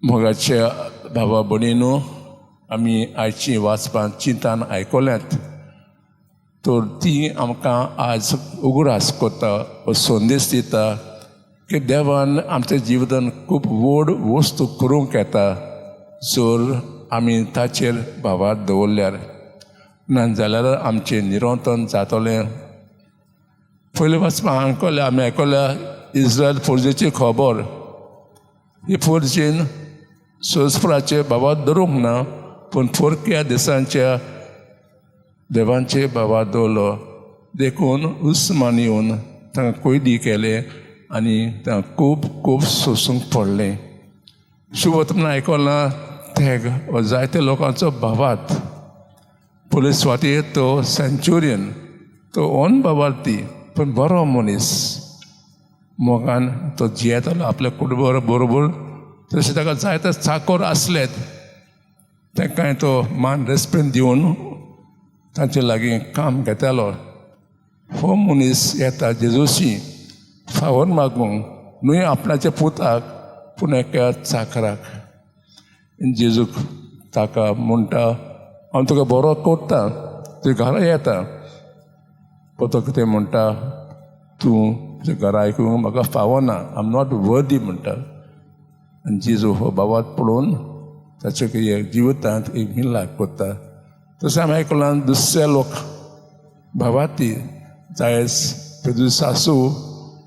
मोगाच्या भावा भयणीनो, आमी आयची वाचपां चिंतान आयकल्यात तर ती आमकां आज उगडास कोता व संदेश दिता की देवान आमच्या जिवितान खूब व्हड वस्तू करूंक येता जर आमी ताचेर भावार दवरल्यार, नाजाल्यार आमचें निरोंतन जातलें. पयलीं वाचपां आमी आयकल्या इस्रायल फौजेची खबर. ही फौजेन सोसपुराचे भावार धरूंक ना, पूण परक्या दिसांच्या देवांचे भावार दवरलो. देखून उस्मान येवन तांकां कोयदी केले आनी तांकां खूब खूब सोसूंक पडलें. शुभवर्तमान आयकलां ते जायते लोकांचो भावात पुलीस वाटेर तो सेंच्युरियन तो ओन भावार्थी पण बरो मनीस मोगान तो जियेतालो आपल्या कुटुंबा बरोबर. तशें ताका जायते चाकर आसलेत, तांकांय तो मान रेस्पेद दिवन तांचे लागीं काम घेतालो. हो मनीस येता जेजूशी फावोर मागूंक, न्हय आपणाच्या पुताक पूण एका चाकराक. जेजूक ताका म्हणटा, हांव तुका बरो करता, तुज्या घरा येता. पूण तो कितें म्हणटा, तूं तुज्या घरा आयकूंक म्हाका फावना, आय एम नॉट वर्दी म्हणटा. आनी जेजू हो भावात पळोवन ताच्या जिवितांत एक मिलाप करता. तशें आमी आयकलां दुसरे लोक भावाती जायज पेदू सासू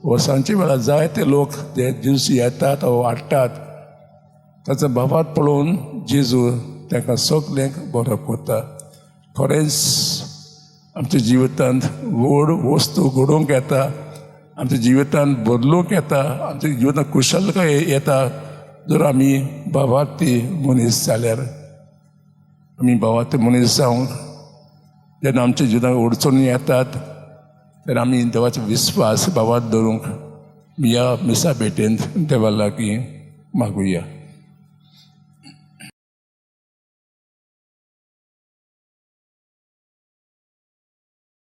वर्सांचे वेळार जायते लोक जे जेजूशी येतात वा वाडटात. ताचो भावात पळोवन जेजू तांकां सगल्यांक बरो करता. खरेंच आमच्या जिवितांत व्हड वस्तू घडोवंक येता, आमच्या जिवितांत बदलूंक येता, आमच्या जिवितांत कुशलकाय येता जर आमी भावार्थी मनीस जाल्यार. आमी भावार्थी मनीस जावंक जेन्ना आमच्या जिवितांत अडचणी येतात तेन्ना आमी देवाचो विस्वास भावार धरूंक ह्या मिसा भेटेंत देवा लागीं मागुया.